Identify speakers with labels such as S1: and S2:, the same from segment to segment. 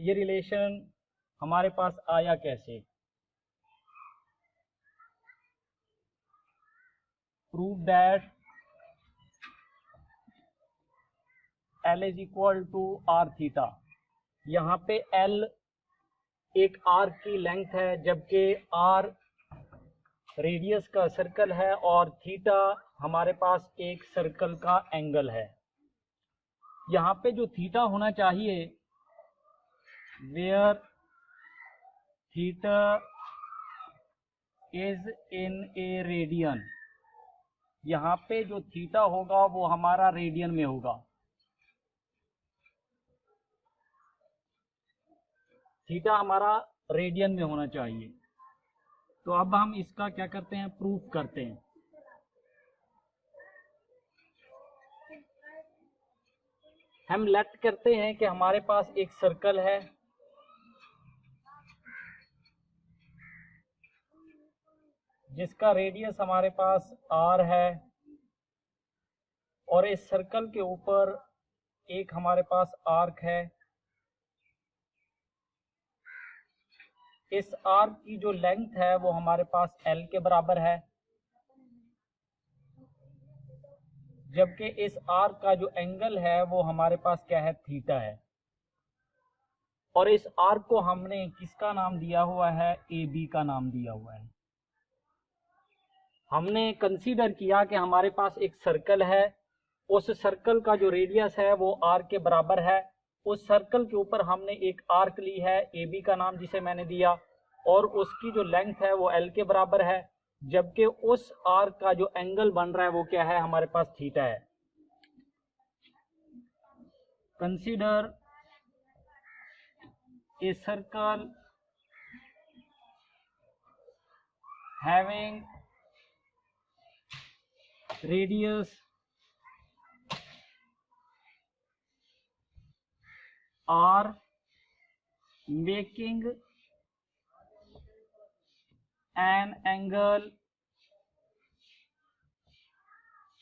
S1: ये रिलेशन हमारे पास आया कैसे? Prove that L is equal to r theta. यहाँ पे L एक आर्क की लेंथ है, जबकि R रेडियस का सर्कल है और थीटा हमारे पास एक सर्कल का एंगल है। यहाँ पे जो थीटा होना चाहिए, where theta is in a radian, यहाँ पे जो थीटा होगा वो हमारा रेडियन में होगा। थीटा हमारा रेडियन में होना चाहिए। तो अब हम इसका क्या करते हैं, प्रूफ करते हैं। हम लेट करते हैं कि हमारे पास एक सर्कल है, जिसका रेडियस हमारे पास r है, और इस सर्कल के ऊपर एक हमारे पास आर्क है। इस आर्क की जो लेंथ है वो हमारे पास L के बराबर है, जबकि इस आर्क का जो एंगल है वो हमारे पास क्या है, थीटा है। और इस आर्क को हमने किसका नाम दिया हुआ है, AB का नाम दिया हुआ है। हमने कंसीडर किया कि हमारे पास एक सर्कल है, उस सर्कल का जो रेडियस है वो r के बराबर है। उस सर्कल के ऊपर हमने एक आर्क ली है AB का नाम, जिसे मैंने दिया, और उसकी जो लेंथ है वो L के बराबर है, जबकि उस आर्क का जो एंगल बन रहा है वो क्या है, हमारे पास थीटा है। Consider a circle having radius r making an angle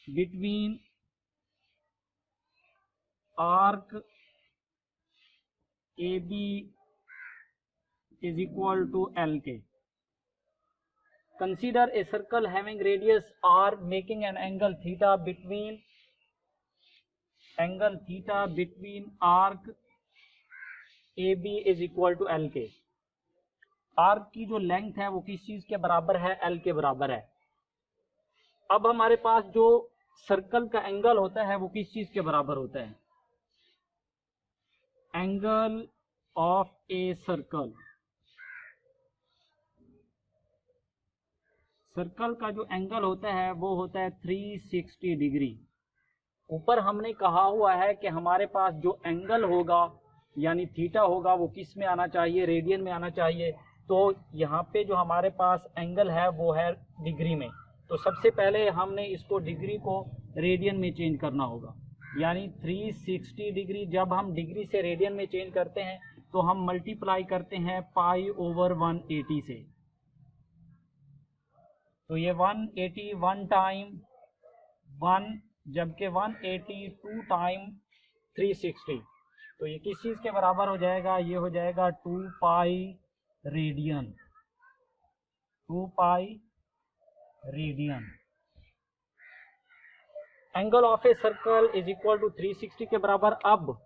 S1: between arc AB is equal to LK. Consider a circle having radius r making an angle theta between arc AB is equal to LK. Arc की जो length है वो किस चीज के बराबर है, L के बराबर है। अब हमारे पास जो सर्कल का एंगल होता है वो किस चीज के बराबर होता है, angle of a circle. Circle का जो एंगल होता है वो होता है 360 डिग्री। ऊपर हमने कहा हुआ है कि हमारे पास जो एंगल होगा यानी थीटा होगा वो किस में आना चाहिए, रेडियन में आना चाहिए। तो यहाँ पे जो हमारे पास एंगल है वो है डिग्री में। तो सबसे पहले हमने इसको डिग्री को रेडियन में चेंज करना होगा, यानी 360 डिग्री। जब हम डिग्री से रेडियन में चेंज करते हैं तो हम मल्टीप्लाई करते हैं π/180 से। तो ये 180 1 टाइम 1, जबकि 180 2 टाइम 360। तो ये किस चीज के बराबर हो जाएगा, ये हो जाएगा 2π radian, 2π radian. Angle of a circle is equal to 360 के बराबर। अब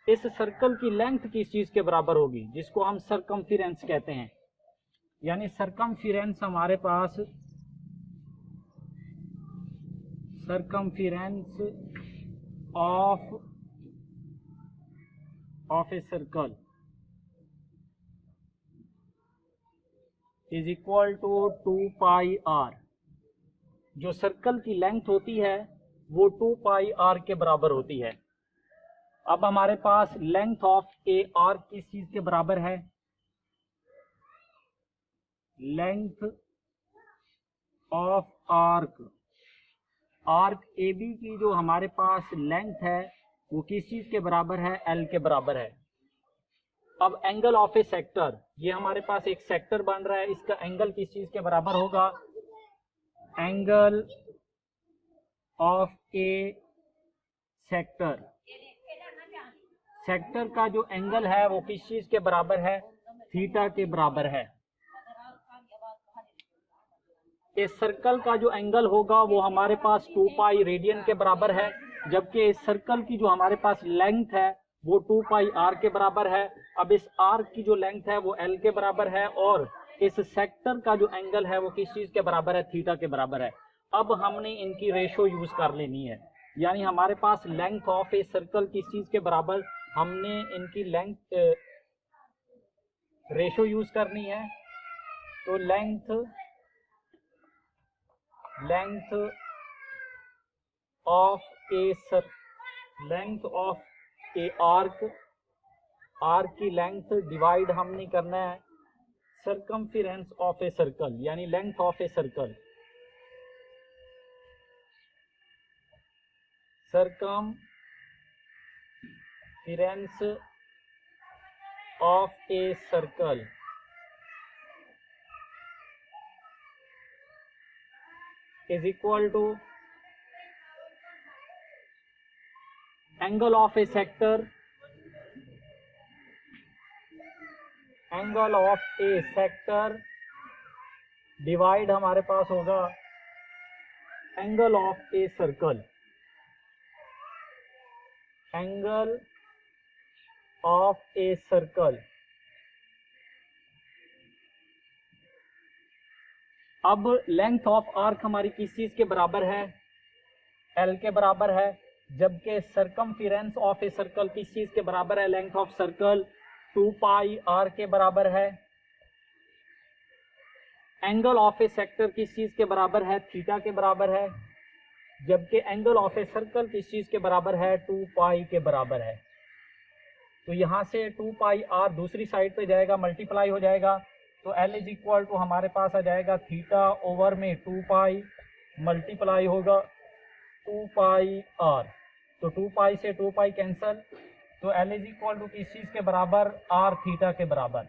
S1: इस सर्कल की लेंथ किस चीज के बराबर होगी, जिसको हम सरकमफिरेंस कहते हैं। यानी सरकमफिरेंस हमारे पास, circumference of a circle is equal to 2πr। जो सर्कल की लेंथ होती है वो 2πr के बराबर होती है। अब हमारे पास लेंथ ऑफ ए आर्क किस चीज के बराबर है, length of arc, arc A B की जो हमारे पास लेंथ है वो किस चीज के बराबर है, एल के बराबर है। अब एंगल ऑफ ए सेक्टर, ये हमारे पास एक सेक्टर बन रहा है, इसका एंगल किस चीज के बराबर होगा, angle of A sector sector का जो एंगल है वो किस चीज के बराबर है, थीटा के बराबर है। इस सर्कल का जो एंगल होगा वो हमारे पास 2 पाई रेडियन के बराबर है, जबकि इस सर्कल की जो हमारे पास लेंथ है वो 2 पाई आर के बराबर है। अब इस आर की जो लेंथ है वो एल के बराबर है, और इस सेक्टर का जो एंगल है वो किस चीज के बराबर है, थीटा के बराबर है। अब हमने इनकी रेशो यूज कर लेनी है, यानी हमारे पास लेंथ ऑफ ए सर्कल किस चीज के बराबर, हमने इनकी लेंथ रेशो यूज करनी है। तो लेंथ ऑफ ए आर्क की लेंथ डिवाइड हमने करना है सर्कमफिरेंस ऑफ ए सर्कल, यानी length of a circle, circumference of a circle is equal to angle of a sector divide हमारे पास होगा angle of a circle, angle of a circle. अब length of arc हमारी किस चीज के बराबर है, एल के बराबर है, जबकि सर्कमफिरेंस ऑफ ए सर्कल किस चीज के बराबर है, length of circle 2 pi r के बराबर है। एंगल ऑफ ए सेक्टर किस चीज के बराबर है, थीटा के बराबर है, जबकि एंगल ऑफ ए सर्कल किस चीज के बराबर है, 2 पाई के बराबर है। तो यहां से 2 पाई आर दूसरी साइड पे जाएगा, मल्टीप्लाई हो जाएगा, तो L इज इक्वल टू हमारे पास आ जाएगा थीटा ओवर में 2 पाई मल्टीप्लाई होगा 2 पाई आर, तो 2 पाई से 2 पाई कैंसल, तो L इज इक्वल टू किस चीज के बराबर, आर थीटा के बराबर।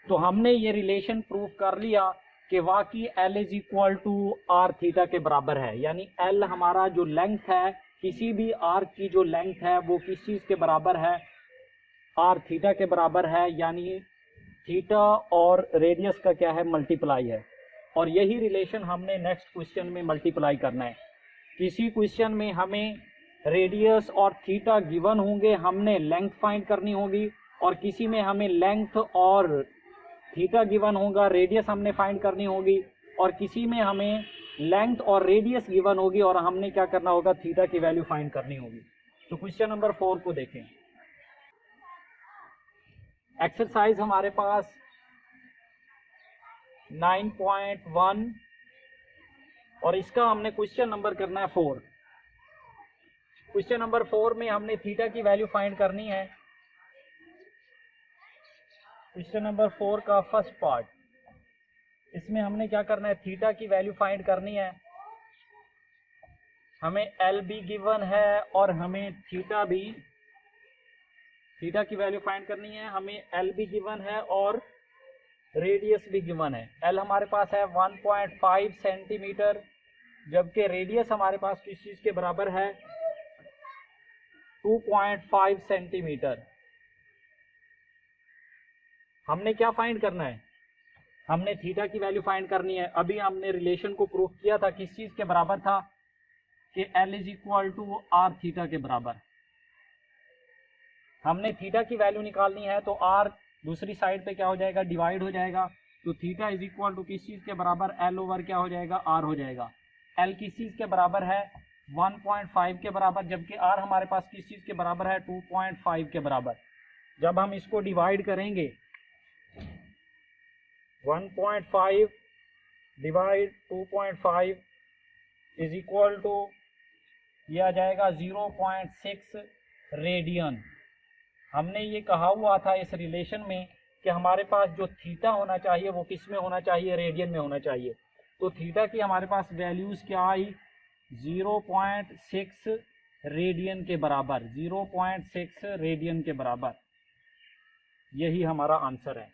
S1: तो हमने ये रिलेशन प्रूव कर लिया कि वाकई L is equal to r theta के बराबर है, यानी L हमारा जो लेंथ है, किसी भी आर्क की जो लेंथ है वो किस चीज के बराबर है, आर थीटा के बराबर है, यानी थीटा और रेडियस का क्या है, मल्टीप्लाई है। और यही रिलेशन हमने नेक्स्ट क्वेश्चन में मल्टीप्लाई करना है। किसी क्वेश्चन में हमें रेडियस और थीटा गिवन होंगे, हमने लेंथ फाइंड करनी होगी, और किसी में हमें लेंथ और थीटा गिवन होगा, रेडियस हमने फाइंड करनी होगी, और किसी में हमें लेंथ और रेडियस गिवन होगी और हमने क्या करना होगा, थीटा की वैल्यू फाइंड करनी होगी। तो क्वेश्चन नंबर 4 को देखें। एक्सरसाइज हमारे पास 9.1 और इसका हमने क्वेश्चन नंबर करना है 4। क्वेश्चन नंबर 4 में हमने थीटा की वैल्यू फाइंड करनी है। क्वेश्चन नंबर 4 का फर्स्ट पार्ट, इसमें हमने क्या करना है, थीटा की वैल्यू फाइंड करनी है। हमें एल भी गिवन है और हमें थीटा की वैल्यू फाइंड करनी है। हमें एल भी गिवन है और रेडियस भी गिवन है। एल हमारे पास है 1.5 सेंटीमीटर, जबकि रेडियस हमारे पास किस चीज के बराबर है, 2.5 सेंटीमीटर। हमने क्या फाइंड करना है, हमने थीटा की वैल्यू फाइंड करनी है। अभी हमने रिलेशन को प्रूव किया था, किस चीज के बराबर था, कि L is equal to r theta के बराबर। हमने थीटा की वैल्यू निकालनी है, तो आर दूसरी साइड पे क्या हो जाएगा, डिवाइड हो जाएगा, तो थीटा इज इक्वल टू किस चीज के बराबर, एल ओवर क्या हो जाएगा, आर हो जाएगा। एल किस चीज के बराबर है, 1.5 के बराबर, जबकि आर हमारे पास किस चीज के बराबर है, 2.5 के बराबर। जब हम इसको डिवाइड करेंगे, 1.5 डिवाइड 2.5 इज इक्वल टू ये आ जाएगा 0.6 रेडियन। हमने ये कहा हुआ था इस रिलेशन में कि हमारे पास जो थीटा होना चाहिए वो किस में होना चाहिए, रेडियन में होना चाहिए। तो थीटा की हमारे पास वैल्यूज क्या आई, 0.6 रेडियन के बराबर, 0.6 रेडियन के बराबर। यही हमारा आंसर है।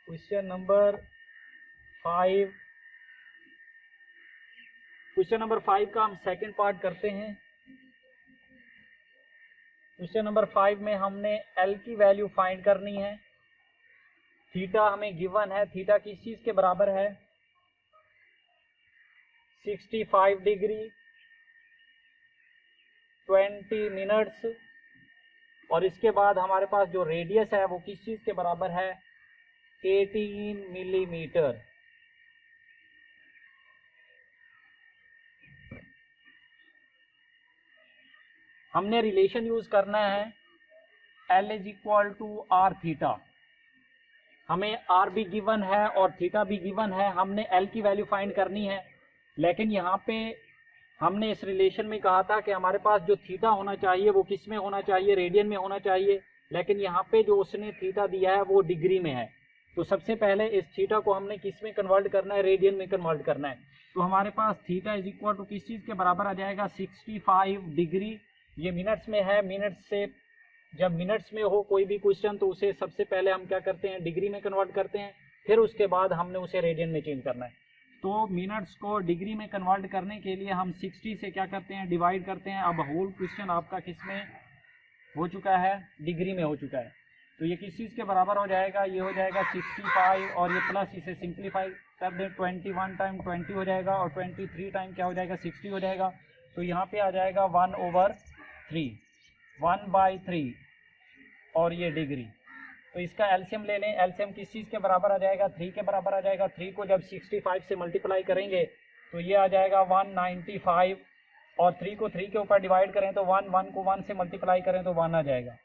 S1: क्वेश्चन नंबर 5 क्वेश्चन नंबर 5 का हम सेकंड पार्ट करते हैं। क्वेश्चन नंबर 5 में हमने एल की वैल्यू फाइंड करनी है। थीटा हमें गिवन है, थीटा किस चीज के बराबर है, 65 डिग्री 20 मिनट्स, और इसके बाद हमारे पास जो रेडियस है वो किस चीज के बराबर है, 18 मिलीमीटर। हमने रिलेशन यूज करना है L is equal to r theta. हमें आर भी गिवन है और थीटा भी गिवन है, हमने L की वैल्यू फाइंड करनी है। लेकिन यहाँ पे हमने इस रिलेशन में कहा था कि हमारे पास जो थीटा होना चाहिए वो किस में होना चाहिए, रेडियन में होना चाहिए। लेकिन यहाँ पे जो उसने थीटा दिया है वो डिग्री में है। तो सबसे पहले इस थीटा को हमने किस में कन्वर्ट करना है, रेडियन में कन्वर्ट करना है। तो हमारे पास थीटा इज इक्वल टू किस चीज के बराबर आ जाएगा, 65 डिग्री। ये मिनट्स में है, मिनट्स से जब मिनट्स में हो कोई भी क्वेश्चन तो उसे सबसे पहले हम क्या करते हैं, डिग्री में कन्वर्ट करते हैं, फिर उसके बाद हमने उसे रेडियन में चेंज करना है। तो मिनट्स को डिग्री में कन्वर्ट करने के लिए हम 60 से क्या करते हैं, डिवाइड करते हैं। अब होल क्वेश्चन आपका किस में हो चुका है, डिग्री में हो चुका है। तो ये किस चीज़ के बराबर हो जाएगा, ये हो जाएगा 65 और ये प्लस इसे सिंप्लीफाई कर दें, 21 टाइम 20 हो जाएगा और 23 टाइम क्या हो जाएगा, 60 हो जाएगा। तो यहाँ पे आ जाएगा 1/3, 1/3 और ये डिग्री। तो इसका एलसीएम ले लें। एलसीएम किस चीज़ के बराबर आ जाएगा, 3 के बराबर आ जाएगा। 3 को जब 65 से मल्टीप्लाई करेंगे तो ये आ जाएगा 195 और 3 को 3 के ऊपर डिवाइड करें तो 1 को 1 से मल्टीप्लाई करें तो 1 आ जाएगा।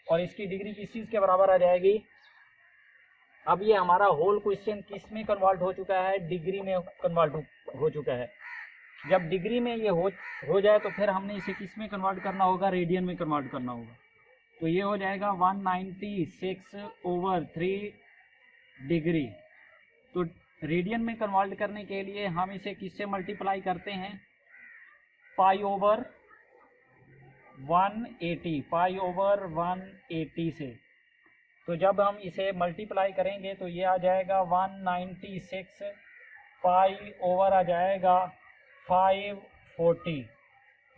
S1: और इसकी डिग्री किस चीज़ के बराबर आ जाएगी। अब ये हमारा होल क्वेश्चन किस में कन्वर्ट हो चुका है, डिग्री में कन्वर्ट हो चुका है। जब डिग्री में ये हो जाए तो फिर हमने इसे किस में कन्वर्ट करना होगा, रेडियन में कन्वर्ट करना होगा। तो ये हो जाएगा 196/3 डिग्री। तो रेडियन में कन्वर्ट करने के लिए हम इसे किससे मल्टीप्लाई करते हैं, π/180 से। तो जब हम इसे मल्टीप्लाई करेंगे तो ये आ जाएगा 196 π/, आ जाएगा 540।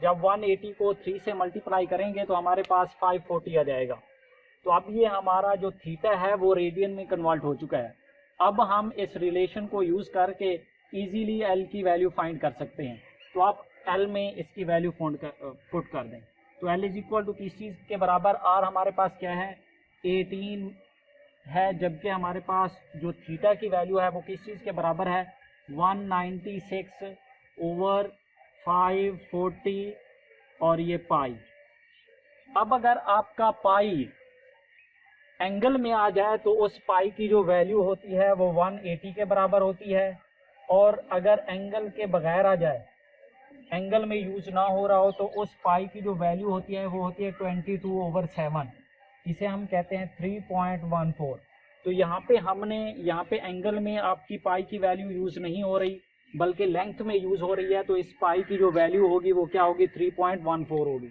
S1: जब 180 को 3 से मल्टीप्लाई करेंगे तो हमारे पास 540 आ जाएगा। तो अब ये हमारा जो थीटा है वो रेडियन में कन्वर्ट हो चुका है। अब हम इस रिलेशन को यूज करके इजीली L की वैल्यू फाइंड कर सकते हैं। तो आप L में इसकी वैल्यू पुट कर दें। तो L इज इक्वल टू किस चीज़ के बराबर, R हमारे पास क्या है, 18 है, जबकि हमारे पास जो थीटा की वैल्यू है वो किस चीज़ के बराबर है, 196/540 और ये पाई। अब अगर आपका पाई एंगल में आ जाए तो उस पाई की जो वैल्यू होती है वो 180 के बराबर होती है। और अगर एंगल के बगैर आ जाए, एंगल में यूज ना हो रहा हो, तो उस पाई की जो वैल्यू होती है वो होती है 22/7। इसे हम कहते हैं 3.14। तो यहाँ पे एंगल में आपकी पाई की वैल्यू यूज नहीं हो रही बल्कि लेंथ में यूज हो रही है। तो इस पाई की जो वैल्यू होगी वो क्या होगी, 3.14 होगी।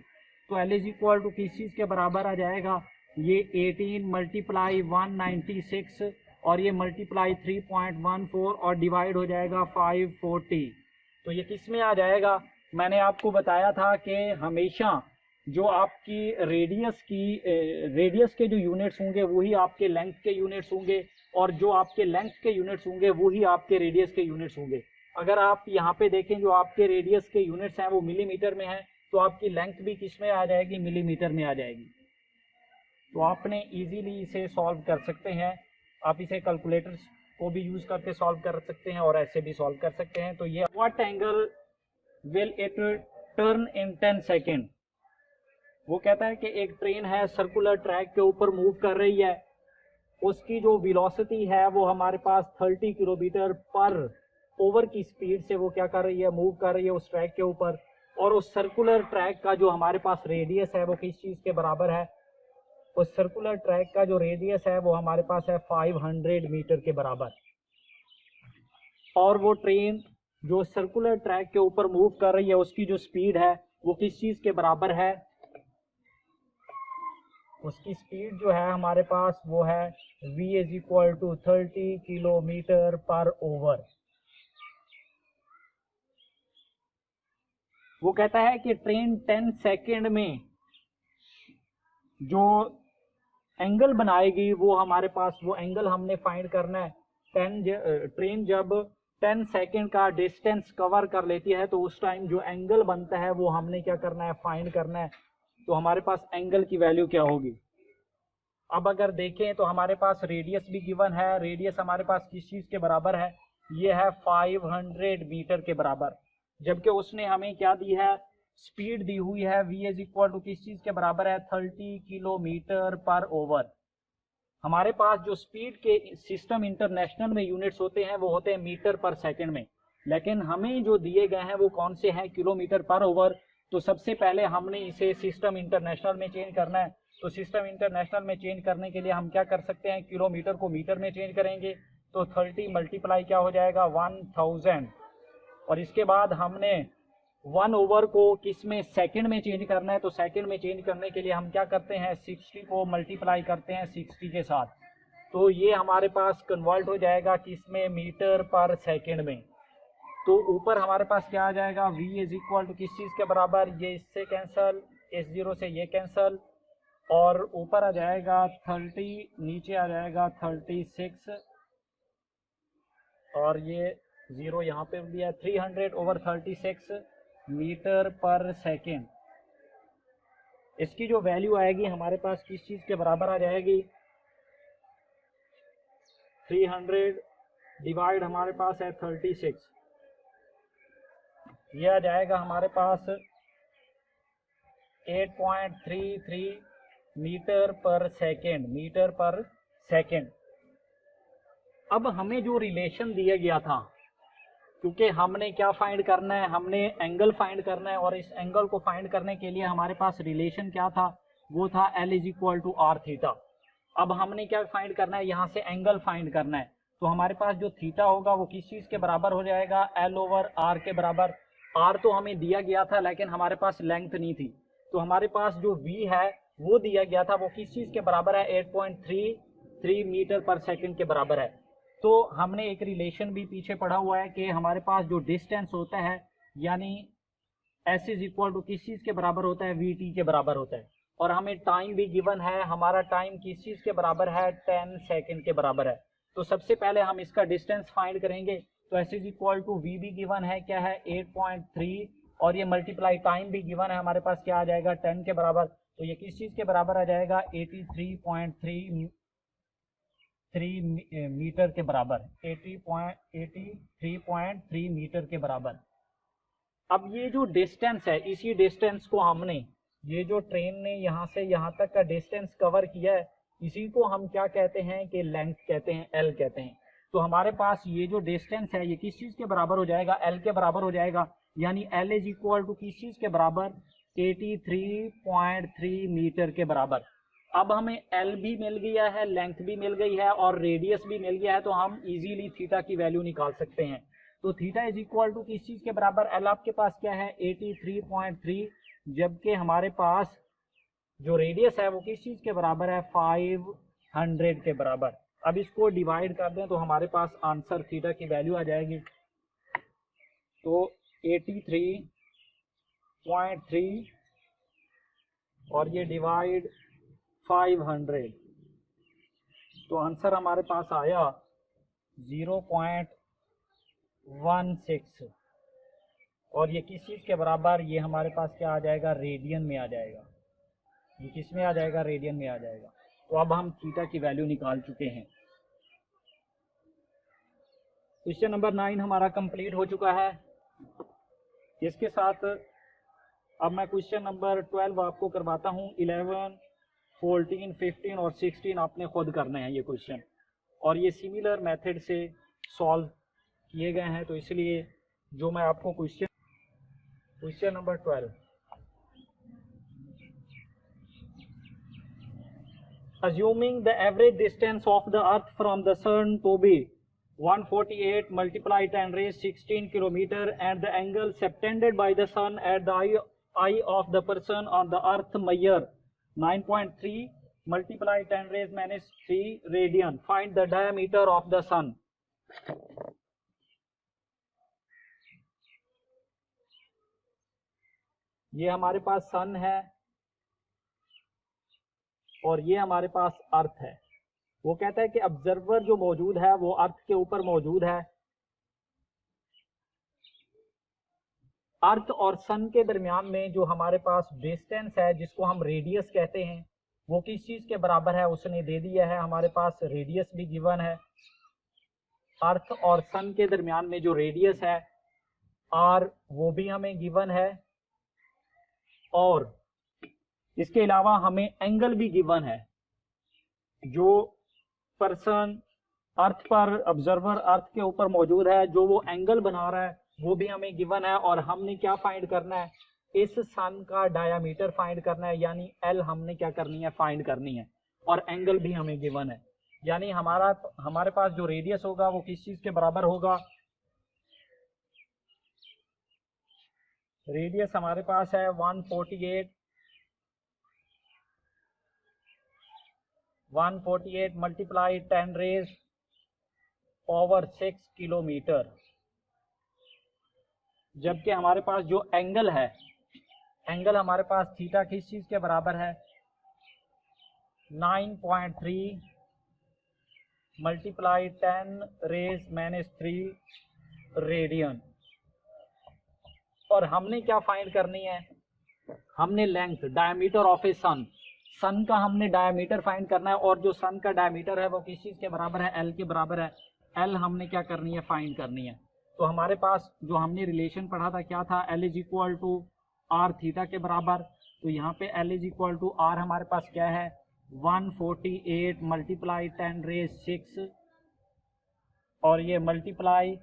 S1: तो L इज इक्वल टू किस चीज़ के बराबर आ जाएगा, ये 18 मल्टीप्लाई 196 और ये मल्टीप्लाई 3.14 और डिवाइड हो जाएगा 540। तो ये किस में आ जाएगा, मैंने आपको बताया था कि हमेशा जो आपकी रेडियस के जो यूनिट्स होंगे वही आपके लेंथ के यूनिट्स होंगे और जो आपके लेंथ के यूनिट्स होंगे वही आपके रेडियस के यूनिट्स होंगे। अगर आप यहाँ पे देखें जो आपके रेडियस के यूनिट्स हैं वो मिलीमीटर में है तो आपकी लेंथ भी किस में आ जाएगी, मिलीमीटर में आ जाएगी। तो आपने इजीली इसे सॉल्व कर सकते हैं। आप इसे कैलकुलेटर को भी यूज करके सॉल्व कर सकते हैं और ऐसे भी सॉल्व कर सकते हैं। तो ये what angle will it turn in 10 second. वो कहता है कि एक ट्रेन है, सर्कुलर ट्रैक के ऊपर मूव कर रही है, उसकी जो वेलोसिटी है वो हमारे पास 30 किलोमीटर पर ओवर की स्पीड से वो क्या कर रही है, मूव कर रही है उस ट्रैक के ऊपर। और उस सर्कुलर ट्रैक का जो हमारे पास रेडियस है वो किस चीज़ के बराबर है, उस सर्कुलर ट्रैक का जो रेडियस है वो हमारे पास है 500 मीटर के बराबर। और वो ट्रेन जो सर्कुलर ट्रैक के ऊपर मूव कर रही है उसकी जो स्पीड है वो किस चीज़ के बराबर है, उसकी स्पीड जो है हमारे पास वो है v is equal to 30 kilometre per over. वो कहता है कि ट्रेन 10 सेकेंड में जो एंगल बनाएगी वो हमारे पास वो एंगल हमने फाइंड करना है। ट्रेन जब 10 सेकेंड का डिस्टेंस कवर कर लेती है तो उस टाइम जो एंगल बनता है वो हमने क्या करना है, फाइंड करना है। तो हमारे पास एंगल की वैल्यू क्या होगी। अब अगर देखें तो हमारे पास रेडियस भी गिवन है। रेडियस हमारे पास किस चीज के बराबर है, ये है 500 मीटर के बराबर। जबकि उसने हमें क्या दी है, स्पीड दी हुई है v इज इक्वल टू किस चीज के बराबर है, 30 किलोमीटर पर ओवर। हमारे पास जो स्पीड के सिस्टम इंटरनेशनल में यूनिट्स होते हैं वो होते हैं मीटर पर सेकंड में, लेकिन हमें जो दिए गए हैं वो कौन से हैं, किलोमीटर पर ओवर। तो सबसे पहले हमने इसे सिस्टम इंटरनेशनल में चेंज करना है। तो सिस्टम इंटरनेशनल में चेंज करने के लिए हम क्या कर सकते हैं, किलोमीटर को मीटर में चेंज करेंगे। तो 30 मल्टीप्लाई क्या हो जाएगा 1000, और इसके बाद हमने 1 ओवर को किस में, सेकंड में चेंज करना है। तो सेकंड में चेंज करने के लिए हम क्या करते हैं, 60 को मल्टीप्लाई करते हैं 60 के साथ। तो ये हमारे पास कन्वर्ट हो जाएगा किस में, मीटर पर सेकंड में। तो ऊपर हमारे पास क्या आ जाएगा, v इज इक्वल टू किस चीज के बराबर, ये इससे कैंसल, S0 से ये कैंसल, और ऊपर आ जाएगा 30, नीचे आ जाएगा 36, और ये 0 यहाँ पे दिया 300/36 मीटर पर सेकेंड। इसकी जो वैल्यू आएगी हमारे पास किस चीज के बराबर आ जाएगी, 300 डिवाइड हमारे पास है 36, यह आ जाएगा हमारे पास 8.33 मीटर पर सेकेंड, मीटर पर सेकेंड। अब हमें जो रिलेशन दिया गया था, क्योंकि हमने क्या फाइंड करना है, हमने एंगल फाइंड करना है, और इस एंगल को फाइंड करने के लिए हमारे पास रिलेशन क्या था, वो था L is equal to r theta. अब हमने क्या फाइंड करना है, यहाँ से एंगल फाइंड करना है। तो हमारे पास जो थीटा होगा वो किस चीज के बराबर हो जाएगा, L/R के बराबर। R तो हमें दिया गया था लेकिन हमारे पास लेंथ नहीं थी, तो हमारे पास जो V है वो दिया गया था, वो किस चीज के बराबर है, 8.33 मीटर पर सेकेंड के बराबर है। तो हमने एक रिलेशन भी पीछे पढ़ा हुआ है कि हमारे पास जो डिस्टेंस होता है, यानी S इज इक्वल टू किस चीज के बराबर होता है, VT के बराबर होता है। और हमें टाइम भी गिवन है, हमारा टाइम किस चीज के बराबर है, 10 सेकेंड के बराबर है। तो सबसे पहले हम इसका डिस्टेंस फाइंड करेंगे। तो S is equal to V भी गिवन है, क्या है 8.3, और ये मल्टीप्लाई टाइम भी गिवन है हमारे पास, क्या आ जाएगा 10 के बराबर। तो ये किस चीज के बराबर आ जाएगा, 83.3 मीटर के बराबर, 83.3 मीटर के बराबर। अब ये जो डिस्टेंस है, इसी डिस्टेंस को हमने, ये जो ट्रेन ने यहाँ से यहाँ तक का डिस्टेंस कवर किया है, इसी को हम क्या कहते हैं कि लेंथ कहते हैं, L कहते हैं। तो हमारे पास ये जो डिस्टेंस है ये किस चीज के बराबर हो जाएगा, L के बराबर हो जाएगा। यानी L इज इक्वल टू किस चीज के बराबर, 83.3 मीटर के बराबर। अब हमें L भी मिल गया है, लेंथ भी मिल गई है, और रेडियस भी मिल गया है, तो हम इजीली थीटा की वैल्यू निकाल सकते हैं। तो थीटा इज इक्वल टू किस चीज के बराबर, L आपके पास क्या है 83.3, जबकि हमारे पास जो रेडियस है वो किस चीज के बराबर है, 500 के बराबर। अब इसको डिवाइड कर दें तो हमारे पास आंसर थीटा की वैल्यू आ जाएगी। तो 83.3 और ये डिवाइड 500, तो आंसर हमारे पास आया 0.16, और ये किस चीज के बराबर, ये हमारे पास क्या आ जाएगा, रेडियन में आ जाएगा। ये किस में आ जाएगा, रेडियन में आ जाएगा। तो अब हम थीटा की वैल्यू निकाल चुके हैं। क्वेश्चन नंबर 9 हमारा कंप्लीट हो चुका है। इसके साथ अब मैं क्वेश्चन नंबर 12 आपको करवाता हूँ। 11, 14, 15 और 16 आपने खुद करने हैं ये क्वेश्चन, और ये सिमिलर मेथड से सॉल्व किए गए हैं। तो इसलिए जो मैं आपको question number 12, assuming the average distance of the earth from the sun to be 148 multiply 10 raised 16 kilometer, and the angle subtended by the sun at the eye of the person on the earth measure 9.3 multiply 10 raised minus 3 radian. Find the diameter of the sun. ये हमारे पास सन है और ये हमारे पास अर्थ है। वो कहता है कि ऑब्जर्वर जो मौजूद है वो अर्थ के ऊपर मौजूद है। अर्थ और सन के दरमियान में जो हमारे पास डिस्टेंस है जिसको हम रेडियस कहते हैं वो किस चीज के बराबर है उसने दे दिया है। हमारे पास रेडियस भी गिवन है। अर्थ और सन के दरमियान में जो रेडियस है आर वो भी हमें गिवन है और इसके अलावा हमें एंगल भी गिवन है। जो पर्सन अर्थ पर ऑब्जर्वर अर्थ के ऊपर मौजूद है जो वो एंगल बना रहा है वो भी हमें गिवन है और हमने क्या फाइंड करना है, इस सन का डायामीटर फाइंड करना है, यानी एल हमने क्या करनी है, फाइंड करनी है और एंगल भी हमें गिवन है। यानी हमारे पास जो रेडियस होगा वो किस चीज के बराबर होगा, रेडियस हमारे पास है 148 मल्टीप्लाई 10 रेज पावर 6 किलोमीटर। जबकि हमारे पास जो एंगल है, एंगल हमारे पास थीटा किस चीज के बराबर है, 9.3 मल्टीप्लाई 10 रेज -3 रेडियन। और हमने क्या फाइंड करनी है, हमने लेंथ डायमीटर ऑफ ए सन, सन का हमने डायमीटर फाइंड करना है और जो सन का डायमीटर है वो किस चीज के बराबर है, एल के बराबर है। एल हमने क्या करनी है, फाइंड करनी है। तो हमारे पास जो हमने रिलेशन पढ़ा था क्या था, L is equal to r theta के बराबर। तो यहाँ पे L is equal to r हमारे पास क्या है, 148 मल्टीप्लाई 10 रेज 6 और ये मल्टीप्लाई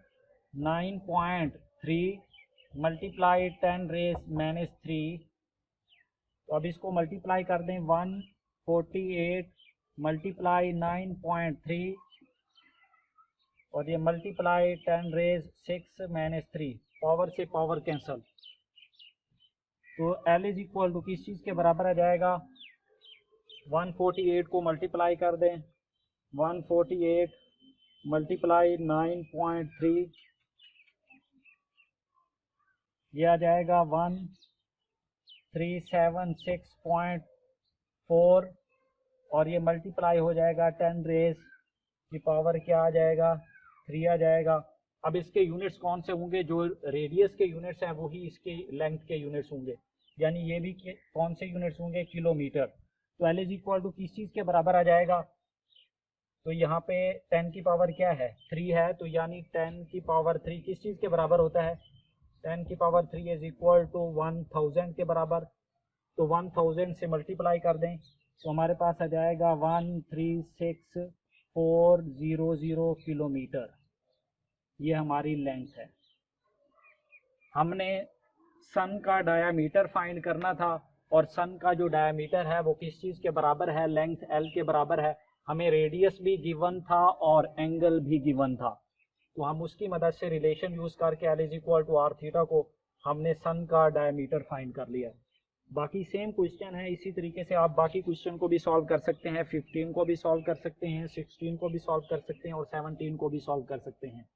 S1: 9.3 मल्टीप्लाई 10 रेज -3। तो अब इसको मल्टीप्लाई कर दें, 148 मल्टीप्लाई 9.3 और ये मल्टीप्लाई 10 रेज 6 -3, पावर से पावर कैंसल। तो L इज इक्वल टू किस चीज़ के बराबर आ जाएगा, 148 को मल्टीप्लाई कर दें, 148 मल्टीप्लाई 9.3 ये आ जाएगा 1376.4 और ये मल्टीप्लाई हो जाएगा 10 रेज की पावर क्या आ जाएगा, 3 आ जाएगा। अब इसके यूनिट्स कौन से होंगे, जो रेडियस के यूनिट्स हैं वही इसके लेंथ के यूनिट्स होंगे, यानी ये भी कौन से यूनिट्स होंगे, किलोमीटर। तो L इज इक्वल टू किस चीज़ के बराबर आ जाएगा, तो यहाँ पे 10 की पावर क्या है, 3 है, तो यानी 10 की पावर 3 किस चीज़ के बराबर होता है, 10 की पावर 3 इज इक्वल टू 1000 के बराबर। तो 1000 से मल्टीप्लाई कर दें तो हमारे पास आ जाएगा 136,400 किलोमीटर। ये हमारी लेंथ है। हमने सन का डायामीटर फाइंड करना था और सन का जो डायामीटर है वो किस चीज़ के बराबर है, लेंथ एल के बराबर है। हमें रेडियस भी गिवन था और एंगल भी गिवन था, तो हम उसकी मदद से रिलेशन यूज करके L is equal to r theta को हमने सन का डायमीटर फाइंड कर लिया। बाकी सेम क्वेश्चन है, इसी तरीके से आप बाकी क्वेश्चन को भी सॉल्व कर सकते हैं, 15 को भी सॉल्व कर सकते हैं, 16 को भी सॉल्व कर सकते हैं और 17 को भी सॉल्व कर सकते हैं।